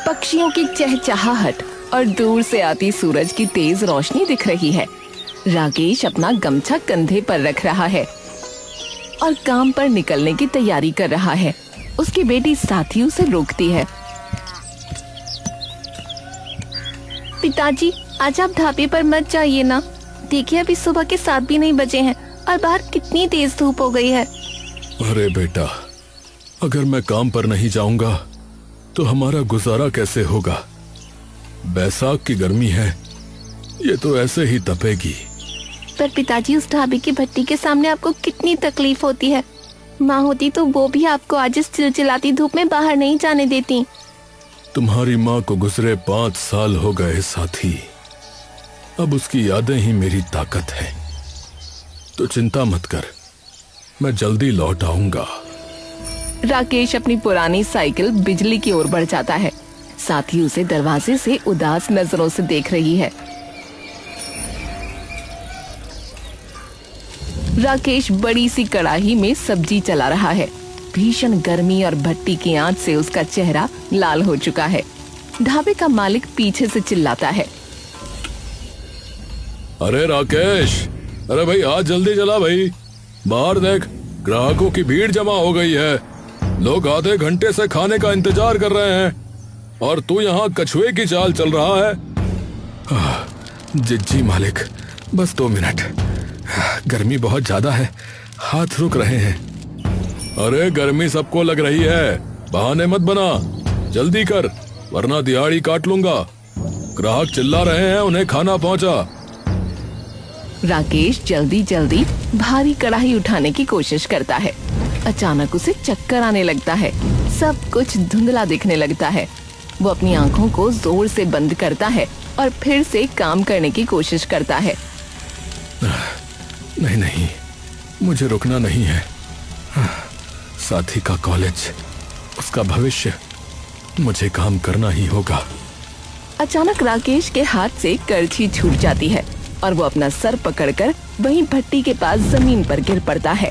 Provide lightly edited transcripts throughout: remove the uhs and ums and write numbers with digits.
पक्षियों की चहचहाहट और दूर से आती सूरज की तेज रोशनी दिख रही है। राकेश अपना गमछा कंधे पर रख रहा है और काम पर निकलने की तैयारी कर रहा है। उसकी बेटी साथी उसे रोकती है। पिताजी, आज आप ढाबे पर मत जाइए ना। देखिए, अभी सुबह के 7 भी नहीं बजे हैं और बाहर कितनी तेज धूप हो गई है। अरे बेटा, अगर मैं काम पर नहीं जाऊंगा तो हमारा गुजारा कैसे होगा? बैसाख की गर्मी है, ये तो ऐसे ही तपेगी। पर पिताजी, उस ढाबे की भट्टी के सामने आपको कितनी तकलीफ होती है। माँ होती तो वो भी आपको आज इस चिलचिलाती धूप में बाहर नहीं जाने देती। तुम्हारी माँ को गुजरे 5 साल हो गए साथी। अब उसकी यादें ही मेरी ताकत है। तो चिंता मत कर, मैं जल्दी लौट आऊंगा। राकेश अपनी पुरानी साइकिल बिजली की ओर बढ़ जाता है। साथी उसे दरवाजे से उदास नजरों से देख रही है। राकेश बड़ी सी कढ़ाई में सब्जी चला रहा है। भीषण गर्मी और भट्टी की आंच से उसका चेहरा लाल हो चुका है। ढाबे का मालिक पीछे से चिल्लाता है, अरे राकेश, अरे भाई हाथ जल्दी चला भाई। बाहर देख, ग्राहकों की भीड़ जमा हो गई है। लोग आधे घंटे से खाने का इंतजार कर रहे हैं और तू यहाँ कछुए की चाल चल रहा है। जी मालिक, बस 2 मिनट। गर्मी बहुत ज्यादा है, हाथ रुक रहे हैं। अरे गर्मी सबको लग रही है, बहाने मत बना, जल्दी कर वरना दिहाड़ी काट लूंगा। ग्राहक चिल्ला रहे हैं, उन्हें खाना पहुंचा। राकेश जल्दी जल्दी भारी कढ़ाई उठाने की कोशिश करता है। अचानक उसे चक्कर आने लगता है। सब कुछ धुंधला दिखने लगता है। वो अपनी आंखों को जोर से बंद करता है और फिर से काम करने की कोशिश करता है। नहीं, मुझे रुकना नहीं है। साथी का कॉलेज, उसका भविष्य, मुझे काम करना ही होगा। अचानक राकेश के हाथ से करछी छूट जाती है और वो अपना सर पकड़कर वहीं भट्टी के पास जमीन पर गिर पड़ता है।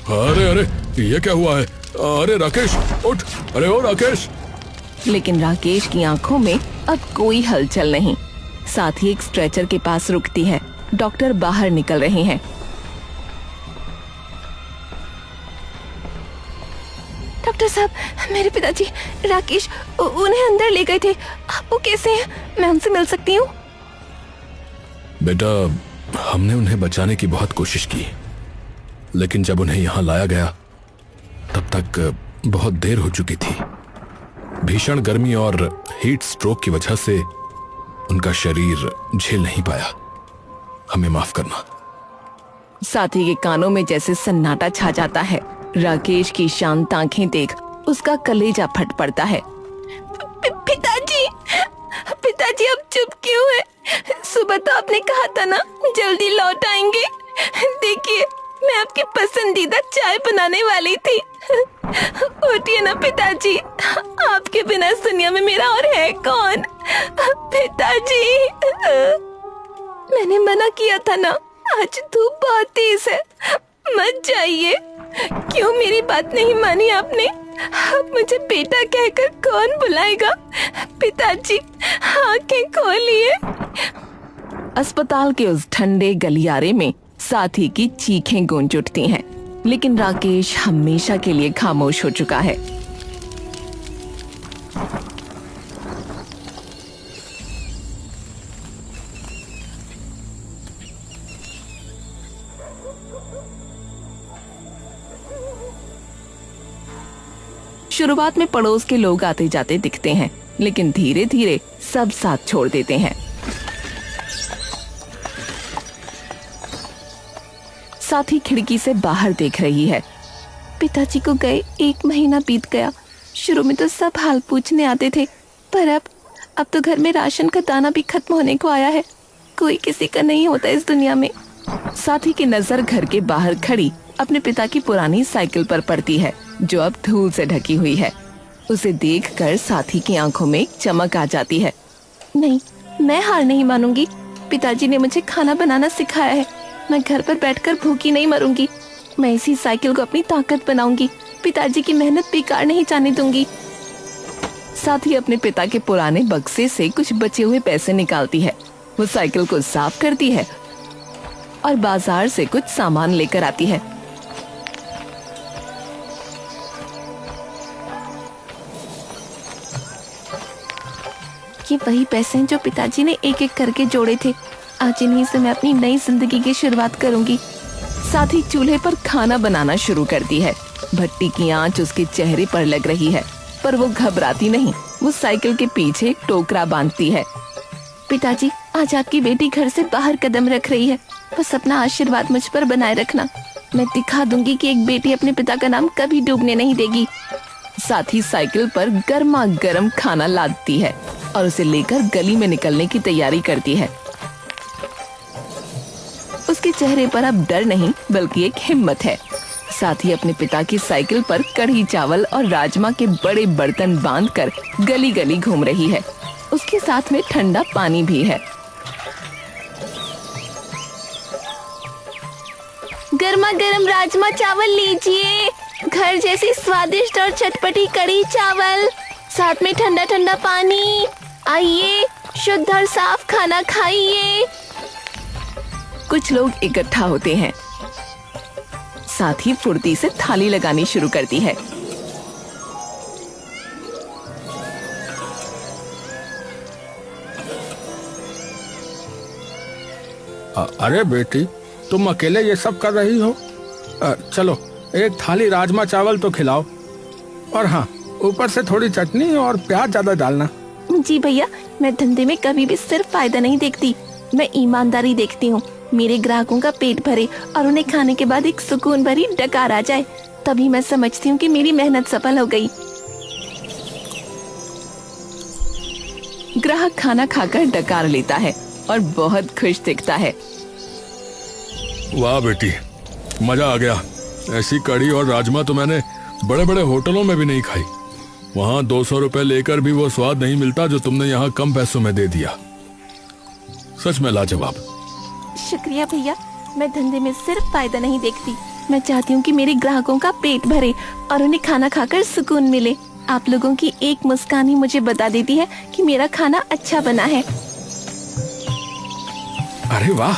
अरे ये क्या हुआ है? अरे राकेश उठ, अरे ओ राकेश। लेकिन राकेश की आंखों में अब कोई हलचल नहीं। साथ ही एक स्ट्रेचर के पास रुकती है। डॉक्टर बाहर निकल रहे हैं। डॉक्टर साहब, मेरे पिताजी राकेश उन्हें अंदर ले गए थे। आप वो कैसे हैं? मैं उनसे मिल सकती हूँ? बेटा, हमने उन्हें बचाने की बहुत कोशिश की, लेकिन जब उन्हें यहाँ लाया गया तब तक बहुत देर हो चुकी थी। भीषण गर्मी और हीट स्ट्रोक की वजह से उनका शरीर झेल नहीं पाया। हमें माफ करना। साथी के कानों में जैसे सन्नाटा छा जाता है। राकेश की शांत आंखें देख उसका कलेजा फट पड़ता है। पिताजी, पिताजी अब चुप क्यों है? सुबह तो आपने कहा था ना जल्दी लौट आएंगे। देखिए, मैं आपकी पसंदीदा चाय बनाने वाली थी। उठिए ना पिताजी, आपके बिना इस दुनिया में मेरा और है कौन? पिताजी, मैंने मना किया था ना, आज धूप बहुत तेज है, मत जाइए। क्यों मेरी बात नहीं मानी आपने? अब मुझे बेटा कहकर कौन बुलाएगा? पिताजी, आंखें खोलिए। अस्पताल के उस ठंडे गलियारे में साथी की चीखें गूंज उठती हैं, लेकिन राकेश हमेशा के लिए खामोश हो चुका है। शुरुआत में पड़ोस के लोग आते जाते दिखते हैं, लेकिन धीरे धीरे सब साथ छोड़ देते हैं। साथी खिड़की से बाहर देख रही है। पिताजी को गए 1 महीना बीत गया। शुरू में तो सब हाल पूछने आते थे, पर अब तो घर में राशन का दाना भी खत्म होने को आया है। कोई किसी का नहीं होता इस दुनिया में। साथी की नजर घर के बाहर खड़ी अपने पिता की पुरानी साइकिल पर पड़ती है, जो अब धूल से ढकी हुई है। उसे देखकर साथी की आंखों में चमक आ जाती है। नहीं, मैं हार नहीं मानूंगी। पिताजी ने मुझे खाना बनाना सिखाया है। मैं घर पर बैठकर भूखी नहीं मरूंगी। मैं इसी साइकिल को अपनी ताकत बनाऊंगी। पिताजी की मेहनत बेकार नहीं जाने दूंगी। साथ ही अपने पिता के पुराने बक्से से कुछ बचे हुए पैसे निकालती है। वो साइकिल को साफ करती है और बाजार से कुछ सामान लेकर आती है। ये वही पैसे हैं जो पिताजी ने एक एक करके जोड़े थे। आज इन्हीं से मैं अपनी नई जिंदगी की शुरुआत करूंगी। साथ ही चूल्हे पर खाना बनाना शुरू करती है। भट्टी की आंच उसके चेहरे पर लग रही है, पर वो घबराती नहीं। वो साइकिल के पीछे एक टोकरा बांधती है। पिताजी, आज आपकी बेटी घर से बाहर कदम रख रही है। बस अपना आशीर्वाद मुझ पर बनाए रखना। मैं दिखा दूंगी कि एक बेटी अपने पिता का नाम कभी डूबने नहीं देगी। साथ ही साइकिल पर गर्मा गर्म खाना लादती है और उसे लेकर गली में निकलने की तैयारी करती है। उसके चेहरे पर अब डर नहीं बल्कि एक हिम्मत है। साथ ही अपने पिता की साइकिल पर कढ़ी चावल और राजमा के बड़े बर्तन बांधकर गली गली घूम रही है। उसके साथ में ठंडा पानी भी है। गर्मा गर्म राजमा चावल लीजिए, घर जैसी स्वादिष्ट और चटपटी कढ़ी चावल, साथ में ठंडा ठंडा पानी। आइए, शुद्ध और साफ खाना खाइए। कुछ लोग इकट्ठा होते हैं। साथ ही फुर्ती से थाली लगानी शुरू करती है। अरे बेटी, तुम अकेले ये सब कर रही हो? चलो एक थाली राजमा चावल तो खिलाओ, और हाँ, ऊपर से थोड़ी चटनी और प्याज ज्यादा डालना। जी भैया, मैं धंधे में कभी भी सिर्फ फायदा नहीं देखती, मैं ईमानदारी देखती हूँ। मेरे ग्राहकों का पेट भरे और उन्हें खाने के बाद एक सुकून भरी डकार आ जाए, तभी मैं समझती हूँ कि मेरी मेहनत सफल हो गई। ग्राहक खाना खाकर डकार लेता है और बहुत खुश दिखता है। वाह बेटी, मजा आ गया। ऐसी कढ़ी और राजमा तो मैंने बड़े बड़े होटलों में भी नहीं खाई। वहाँ 200 रुपए लेकर भी वो स्वाद नहीं मिलता जो तुमने यहाँ कम पैसों में दे दिया। सच में लाजवाब। शुक्रिया भैया, मैं धंधे में सिर्फ फायदा नहीं देखती, मैं चाहती हूँ कि मेरे ग्राहकों का पेट भरे और उन्हें खाना खाकर सुकून मिले। आप लोगों की एक मुस्कान ही मुझे बता देती है कि मेरा खाना अच्छा बना है। अरे वाह,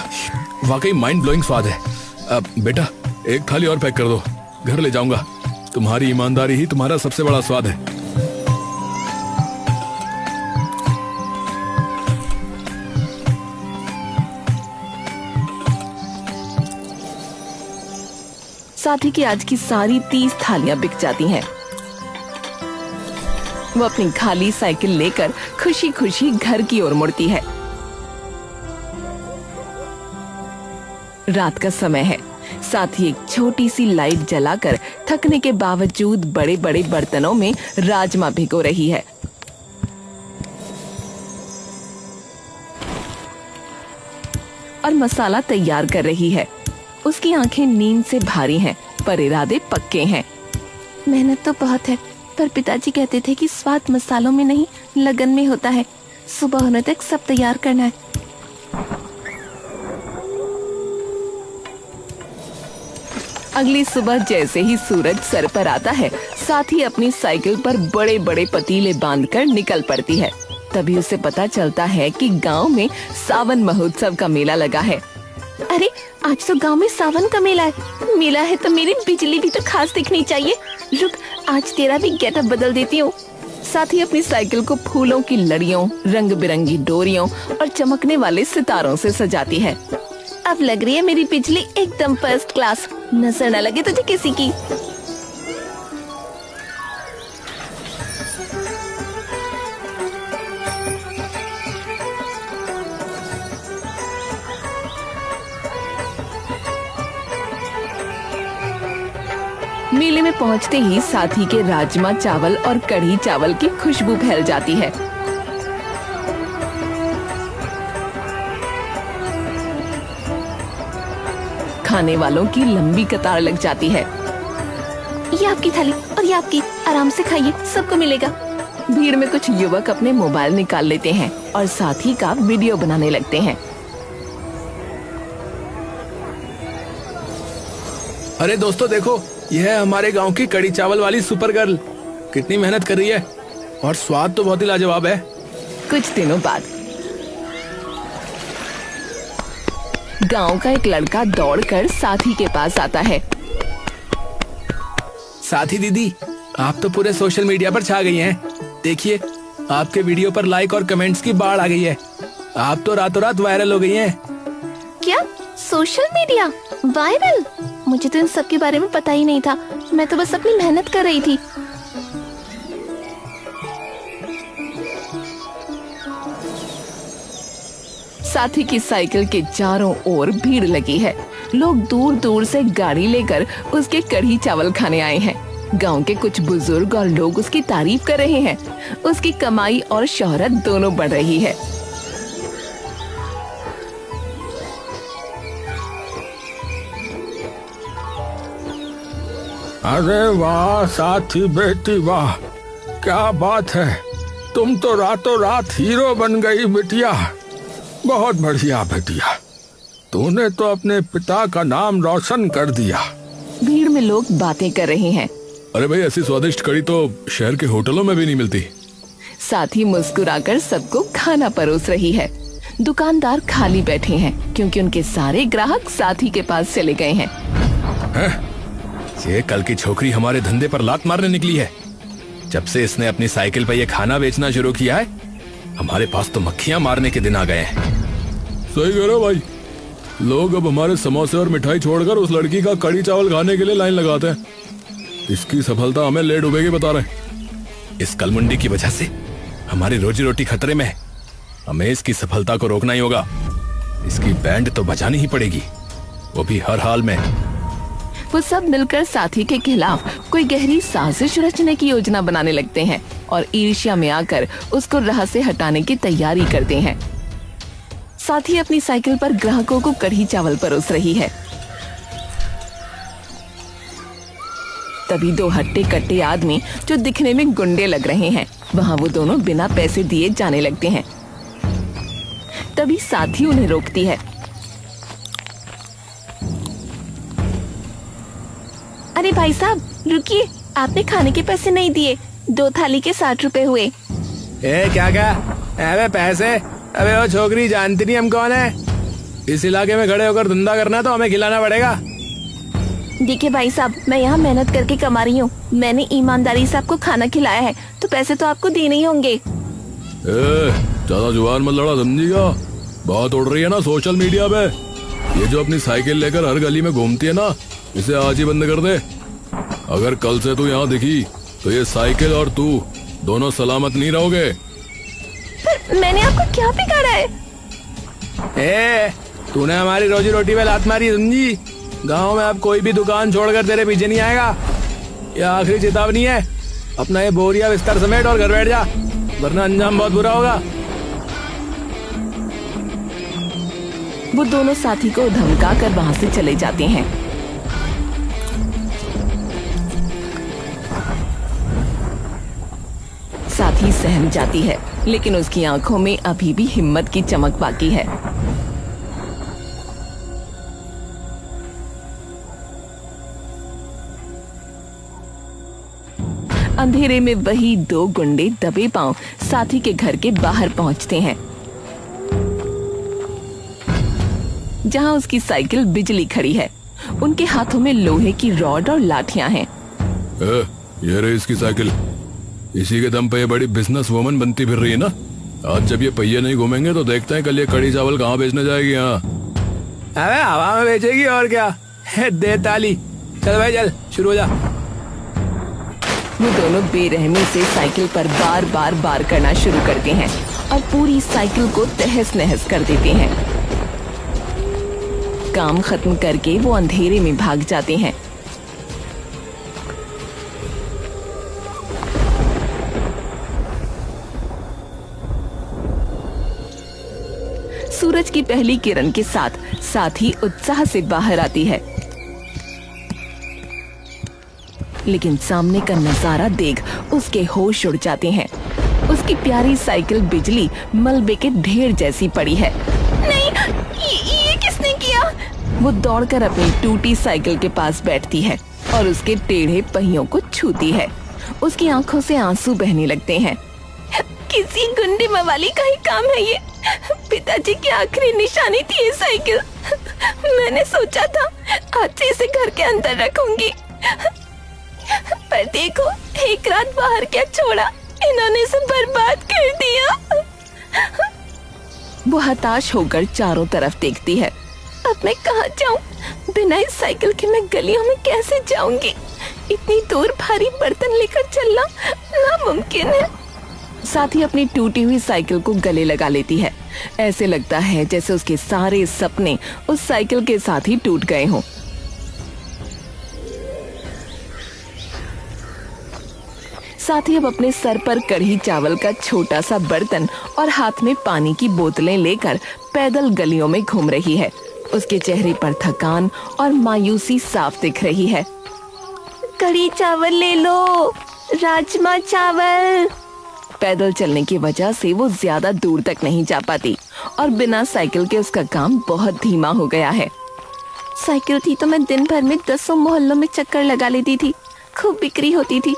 वाकई माइंड ब्लोइंग स्वाद है। अब बेटा, एक थाली और पैक कर दो, घर ले जाऊंगा। तुम्हारी ईमानदारी ही तुम्हारा सबसे बड़ा स्वाद है। साथ ही कि आज की सारी 30 थालियां बिक जाती हैं। वो अपनी खाली साइकिल लेकर खुशी खुशी घर की ओर मुड़ती है। रात का समय है। साथ ही एक छोटी सी लाइट जलाकर थकने के बावजूद बड़े बड़े बर्तनों में राजमा भिगो रही है। और मसाला तैयार कर रही है। उसकी आंखें नींद से भारी हैं, पर इरादे पक्के हैं। मेहनत तो बहुत है, पर पिताजी कहते थे कि स्वाद मसालों में नहीं लगन में होता है। सुबह होने तक सब तैयार करना है। अगली सुबह जैसे ही सूरज सर पर आता है, साथ ही अपनी साइकिल पर बड़े बड़े पतीले बांधकर निकल पड़ती है। तभी उसे पता चलता है कि गांव में सावन महोत्सव का मेला लगा है। अरे, आज तो गांव में सावन का मेला है। मेला है तो मेरी बिजली भी तो खास दिखनी चाहिए। रुक, आज तेरा भी गेटअप बदल देती हूँ। साथ ही अपनी साइकिल को फूलों की लड़ियों, रंग बिरंगी डोरियों और चमकने वाले सितारों से सजाती है। अब लग रही है मेरी बिजली एकदम फर्स्ट क्लास, नजर न लगे तुझे किसी की। मेले में पहुंचते ही साथी के राजमा चावल और कढ़ी चावल की खुशबू फैल जाती है। खाने वालों की लंबी कतार लग जाती है। ये आपकी थाली और ये आपकी, आराम से खाइए, सबको मिलेगा। भीड़ में कुछ युवक अपने मोबाइल निकाल लेते हैं और साथी का वीडियो बनाने लगते हैं। अरे दोस्तों देखो, यह है हमारे गांव की कड़ी चावल वाली सुपर गर्ल। कितनी मेहनत कर रही है। और स्वाद तो बहुत ही लाजवाब है। कुछ दिनों बाद गांव का एक लड़का दौड़कर साथी के पास आता है। साथी दीदी, आप तो पूरे सोशल मीडिया पर छा गई हैं। देखिए, आपके वीडियो पर लाइक और कमेंट्स की बाढ़ आ गई है। आप तो रातों रात वायरल हो गई हैं। क्या सोशल मीडिया वायरल? मुझे तो इन सब के बारे में पता ही नहीं था। मैं तो बस अपनी मेहनत कर रही थी। साथी की साइकिल के चारों ओर भीड़ लगी है। लोग दूर दूर से गाड़ी लेकर उसके कढ़ी चावल खाने आए हैं। गांव के कुछ बुजुर्ग और लोग उसकी तारीफ कर रहे हैं। उसकी कमाई और शोहरत दोनों बढ़ रही है। अरे वाह साथी बेटी, वाह क्या बात है। तुम तो रातों रात हीरो बन गई बिटिया। बहुत बढ़िया बेटिया, तूने तो अपने पिता का नाम रोशन कर दिया। भीड़ में लोग बातें कर रहे हैं। अरे भाई, ऐसी स्वादिष्ट कढ़ी तो शहर के होटलों में भी नहीं मिलती। साथी मुस्कुराकर सबको खाना परोस रही है। दुकानदार खाली बैठे हैं क्योंकि उनके सारे ग्राहक साथी के पास चले गए हैं। ये कल की छोकरी हमारे धंधे पर लात मारने निकली है। जब से इसने अपनी साइकिल पर ये खाना बेचना शुरू किया है, हमारे पास तो मक्खियां मारने के दिन आ गए हैं। सही कह रहे हो भाई, लोग अब हमारे समोसे और मिठाई छोड़कर उस लड़की का कढ़ी चावल खाने के लिए लाइन लगाते हैं। इसकी सफलता हमें ले डूबेगी बता रहे। इस कलमुंडी की वजह से हमारी रोजी रोटी खतरे में है। हमें इसकी सफलता को रोकना ही होगा। इसकी बैंड तो बजानी ही पड़ेगी, वो भी हर हाल में। वो सब मिलकर साथी के खिलाफ कोई गहरी साजिश रचने की योजना बनाने लगते हैं और ईर्ष्या में आकर उसको राह से हटाने की तैयारी करते हैं। साथी अपनी साइकिल पर ग्राहकों को कढ़ी चावल परोस रही है। तभी दो हट्टे कट्टे आदमी जो दिखने में गुंडे लग रहे हैं, वहाँ वो दोनों बिना पैसे दिए जाने लगते हैं। तभी साथी उन्हें रोकती है। अरे भाई साहब रुकिए, आपने खाने के पैसे नहीं दिए। 2 थाली के 60 रुपए हुए। ए क्या क्या? अबे पैसे? अबे वो छोकरी जानती नहीं हम कौन है। इस इलाके में खड़े होकर धंधा करना तो हमें खिलाना पड़ेगा। देखिए भाई साहब, मैं यहाँ मेहनत करके कमा रही हूँ। मैंने ईमानदारी से आपको खाना खिलाया है, तो पैसे तो आपको देने ही होंगे। ज्यादा जुबान मत लड़ा, समझिएगा। बात उड़ रही है ना सोशल मीडिया पे। ये जो अपनी साइकिल लेकर हर गली में घूमती है ना, इसे आज ही बंद कर दे। अगर कल से तू यहाँ दिखी तो ये साइकिल और तू दोनों सलामत नहीं रहोगे। पर मैंने आपको क्या बिगाड़ा है? ए, तूने हमारी रोजी रोटी पे लात मारी, समझी? गांव में अब कोई भी दुकान छोड़कर तेरे पीछे नहीं आएगा। ये आखिरी चेतावनी है। अपना ये बोरिया बिस्तर समेट और घर बैठ जा, वरना अंजाम बहुत बुरा होगा। वो दोनों साथी को धमका कर वहाँ से चले जाते हैं। साथी सहम जाती है, लेकिन उसकी आंखों में अभी भी हिम्मत की चमक बाकी है। अंधेरे में वही 2 गुंडे दबे पांव साथी के घर के बाहर पहुंचते हैं, जहां उसकी साइकिल बिजली खड़ी है। उनके हाथों में लोहे की रॉड और लाठियां हैं। ये रही इसकी साइकिल। इसी के दम पे ये बड़ी बिजनेस वुमन बनती फिर रही है ना। आज जब ये पहिए नहीं घूमेंगे तो देखते हैं कल ये कढ़ी चावल कहाँ बेचने जाएगी। यहाँ अबे हवा में बेचेगी और क्या। दे ताली, चल भाई चल, शुरू हो जा। वो दोनों बेरहमी से साइकिल पर बार बार बार करना शुरू करते हैं और पूरी साइकिल को तहस नहस कर देते हैं। काम खत्म करके वो अंधेरे में भाग जाते हैं। सूरज की पहली किरण के साथ साथी उत्साह से बाहर आती है, लेकिन सामने का नजारा देख उसके होश उड़ जाते हैं। उसकी प्यारी साइकिल बिजली मलबे के ढेर जैसी पड़ी है। नहीं, ये किसने किया? वो दौड़कर अपनी टूटी साइकिल के पास बैठती है और उसके टेढ़े पहियों को छूती है। उसकी आंखों से आंसू बहने लगते हैं। किसी गुंडे मवाली का ही काम है ये। पिताजी की आखिरी निशानी थी ये साइकिल। मैंने सोचा था आज से इसे घर के अंदर रखूंगी, पर देखो एक रात बाहर क्या छोड़ा, इन्होंने इसे बर्बाद कर दिया। वो हताश होकर चारों तरफ देखती है। अब मैं कहाँ जाऊँ? बिना इस साइकिल के मैं गलियों में कैसे जाऊंगी? इतनी दूर भारी बर्तन लेकर चलना नामुमकिन है। साथ ही अपनी टूटी हुई साइकिल को गले लगा लेती है। ऐसे लगता है जैसे उसके सारे सपने उस साइकिल के साथ ही टूट गए हों। साथ ही अब अपने सर पर कढ़ी चावल का छोटा सा बर्तन और हाथ में पानी की बोतलें लेकर पैदल गलियों में घूम रही है। उसके चेहरे पर थकान और मायूसी साफ दिख रही है। कढ़ी चावल ले लो, राजमा चावल। पैदल चलने की वजह से वो ज्यादा दूर तक नहीं जा पाती और बिना साइकिल के उसका काम बहुत धीमा हो गया है। साइकिल थी तो मैं दिन भर में 10 मोहल्लों में चक्कर लगा लेती थी, खूब बिक्री होती थी।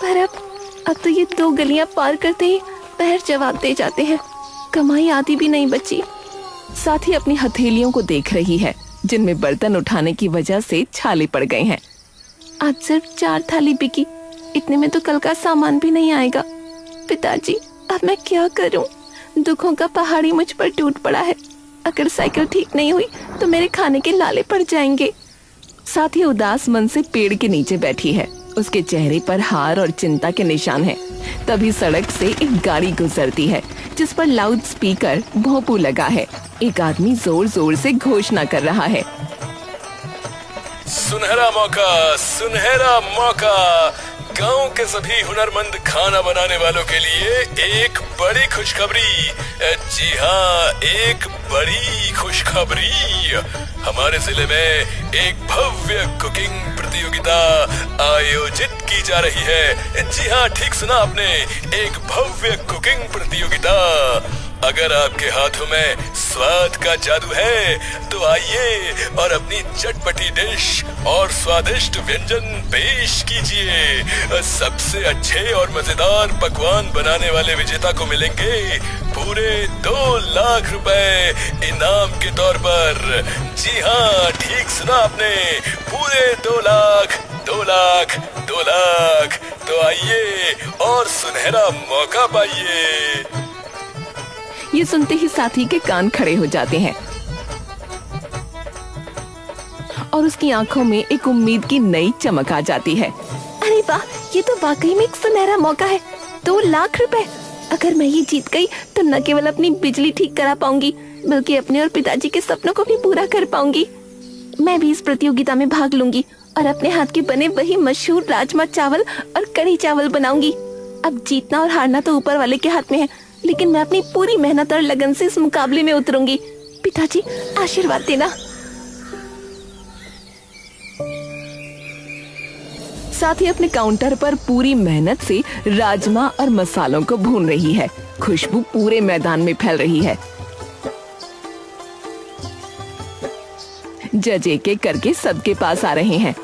पर अब तो ये 2 गलियां पार करते ही पैर जवाब दे जाते हैं, कमाई आधी भी नहीं बची। साथ ही अपनी हथेलियों को देख रही है जिनमें बर्तन उठाने की वजह से छाले पड़ गए हैं। आज सिर्फ 4 थाली बिकी, इतने में तो कल का सामान भी नहीं आएगा। पिताजी अब मैं क्या करूं? दुखों का पहाड़ी मुझ पर टूट पड़ा है। अगर साइकिल ठीक नहीं हुई तो मेरे खाने के लाले पड़ जाएंगे। साथ ही उदास मन से पेड़ के नीचे बैठी है। उसके चेहरे पर हार और चिंता के निशान हैं। तभी सड़क से एक गाड़ी गुजरती है जिस पर लाउड स्पीकर भोंपू लगा है। एक आदमी जोर जोर से घोषणा कर रहा है, सुनहरा मौका, सुनहरा मौका। गांव के सभी हुनरमंद खाना बनाने वालों के लिए एक बड़ी खुशखबरी। जी हाँ, एक बड़ी खुशखबरी। हमारे जिले में एक भव्य कुकिंग प्रतियोगिता आयोजित की जा रही है। जी हाँ, ठीक सुना आपने, एक भव्य कुकिंग प्रतियोगिता। अगर आपके हाथों में स्वाद का जादू है तो आइए और अपनी चटपटी डिश और स्वादिष्ट व्यंजन पेश कीजिए। सबसे अच्छे और मजेदार पकवान बनाने वाले विजेता को मिलेंगे पूरे 2 लाख रुपए इनाम के तौर पर। जी हाँ, ठीक सुना आपने, पूरे 2 लाख, 2 लाख, 2 लाख। तो आइए और सुनहरा मौका पाइए। ये सुनते ही साथी के कान खड़े हो जाते हैं और उसकी आंखों में एक उम्मीद की नई चमक आ जाती है। अरे वाह, ये तो वाकई में एक सुनहरा मौका है। 2 लाख रुपए। अगर मैं ये जीत गई तो न केवल अपनी बिजली ठीक करा पाऊंगी बल्कि अपने और पिताजी के सपनों को भी पूरा कर पाऊंगी। मैं भी इस प्रतियोगिता में भाग लूंगी और अपने हाथ के बने वही मशहूर राजमा चावल और कढ़ी चावल बनाऊंगी। अब जीतना और हारना तो ऊपर वाले के हाथ में है, लेकिन मैं अपनी पूरी मेहनत और लगन से इस मुकाबले में उतरूंगी। पिताजी आशीर्वाद देना। साथ ही अपने काउंटर पर पूरी मेहनत से राजमा और मसालों को भून रही है। खुशबू पूरे मैदान में फैल रही है। जज एक एक करके सबके पास आ रहे हैं।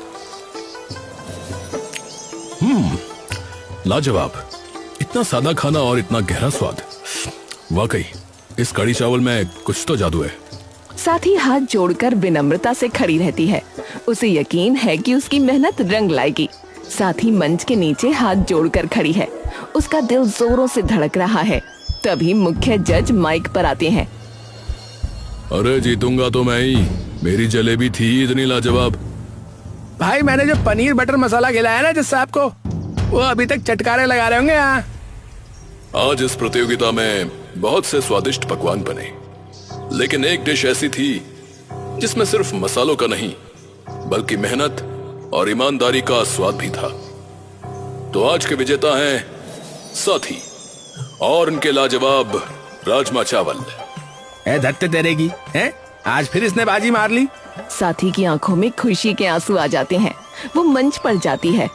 लाजवाब, इतना सादा खाना और इतना गहरा स्वाद। वाकई इस कढ़ी चावल में कुछ तो जादू है। साथ ही हाथ जोड़कर विनम्रता से खड़ी रहती है। उसे यकीन है कि उसकी मेहनत रंग लाएगी। साथ ही मंच के नीचे हाथ जोड़कर खड़ी है। उसका दिल जोरों से धड़क रहा है। तभी मुख्य जज माइक पर आते हैं। अरे जीतूंगा तो मैं ही, मेरी जलेबी थी इतनी लाजवाब। भाई मैंने जो पनीर बटर मसाला खिलाया ना जिस साहब को, वो अभी तक चटकारे लगा रहे होंगे यहाँ। आज इस प्रतियोगिता में बहुत से स्वादिष्ट पकवान बने, लेकिन एक डिश ऐसी थी जिसमें सिर्फ मसालों का नहीं बल्कि मेहनत और ईमानदारी का स्वाद भी था। तो आज के विजेता हैं साथी और उनके लाजवाब राजमा चावल। ए धत्ते तेरे की है, आज फिर इसने बाजी मार ली। साथी की आंखों में खुशी के आंसू आ जाते हैं। वो मंच पर जाती है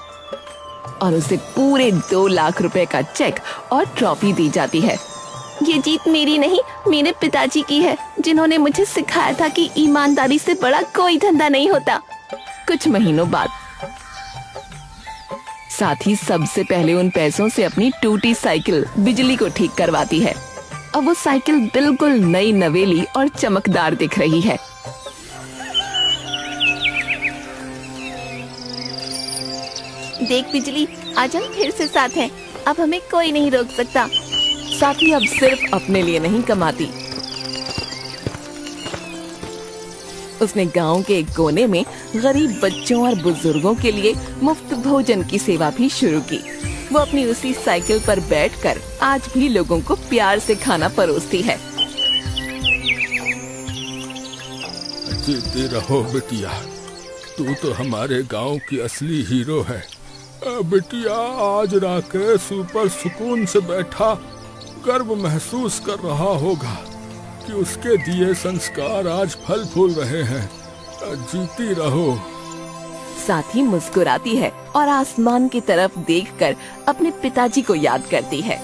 और उसे पूरे 2 लाख रुपए का चेक और ट्रॉफी दी जाती है। ये जीत मेरी नहीं, मेरे पिताजी की है, जिन्होंने मुझे सिखाया था कि ईमानदारी से बड़ा कोई धंधा नहीं होता। कुछ महीनों बाद साथ ही सबसे पहले उन पैसों से अपनी टूटी साइकिल बिजली को ठीक करवाती है। अब वो साइकिल बिल्कुल नई नवेली और चमकदार दिख रही है। देख बिजली, आज हम फिर से साथ हैं। अब हमें कोई नहीं रोक सकता। साथी अब सिर्फ अपने लिए नहीं कमाती, उसने गांव के एक कोने में गरीब बच्चों और बुजुर्गों के लिए मुफ्त भोजन की सेवा भी शुरू की। वो अपनी उसी साइकिल पर बैठकर आज भी लोगों को प्यार से खाना परोसती है। जीती रहो बिटिया, तू तो हमारे गांव की असली हीरो है। बिटिया, आज राकेश ऊपर सुकून से बैठा गर्व महसूस कर रहा होगा कि उसके दिए संस्कार आज फल फूल रहे हैं। जीती रहो। साथी मुस्कुराती है और आसमान की तरफ देखकर अपने पिताजी को याद करती है।